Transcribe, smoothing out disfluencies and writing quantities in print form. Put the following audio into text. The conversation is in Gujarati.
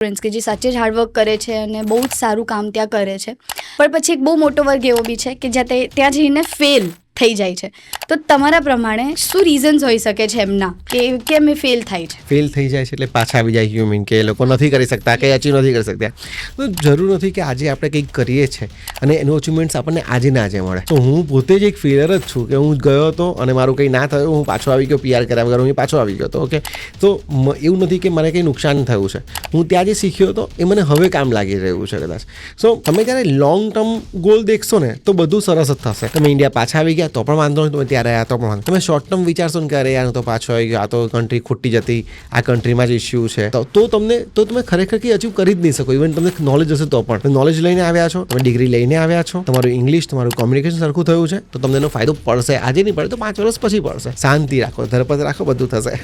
સ્ટુડન્ટ્સ કે જે સાચે જ હાર્ડવર્ક કરે છે અને બહુ જ સારું કામ ત્યાં કરે છે, પણ પછી એક બહુ મોટો વર્ગ એવો બી છે કે જ્યાં ત્યાં જઈને ફેલ થઈ જાય છે. તો તમારા પ્રમાણે શું રીઝન્સ હોઈ શકે છે એમના કે કેમ એ ફેલ થાય છે? ફેલ થઈ જાય છે એટલે પાછા આવી જાય, યુ મીન કે એ લોકો નથી કરી શકતા, કંઈ અચીવ નથી કરી શકતા. તો જરૂર નથી કે આજે આપણે કંઈક કરીએ છીએ અને એનું અચીવમેન્ટ્સ આપણને આજે ને આજે મળે. તો હું પોતે જ એક ફેલર જ છું કે હું ગયો હતો અને મારું કંઈ ના થયું, હું પાછો આવી ગયો, PR કર્યા વગર હું પાછો આવી ગયો હતો. ઓકે, તો એવું નથી કે મને કંઈ નુકસાન થયું છે. હું ત્યાં જે શીખ્યો હતો એ મને હવે કામ લાગી રહ્યું છે કદાચ. સો તમે જ્યારે લોંગ ટર્મ ગોલ દેખશો ને તો બધું સરસ જ થશે. તમે ઇન્ડિયા પાછા આવી ગયા તો પણ વાંધો નહીં, તમે ત્યારે આવ્યા તો પણ વાંધો. તમે શોર્ટ ટર્મ વિચારશો ને કે અરે યાર તો પાછો આવી ગયો, આ તો કન્ટ્રી ખોટી જતી, આ કન્ટ્રીમાં જ ઇસ્યુ છે, તો તમે ખરેખર કંઈ અચીવ કરી જ નહીં શકો. ઇવન તમને નોલેજ હશે તો પણ. નોલેજ લઈને આવ્યા છો, તમે ડિગ્રી લઈને આવ્યા છો, તમારું ઇંગ્લિશ, તમારું કોમ્યુનિકેશન સરખું થયું છે, તો તમને એનો ફાયદો પડશે. આજે નહીં પડે તો 5 વર્ષ પછી પડશે. શાંતિ રાખો, ધરપત રાખો, બધું થશે.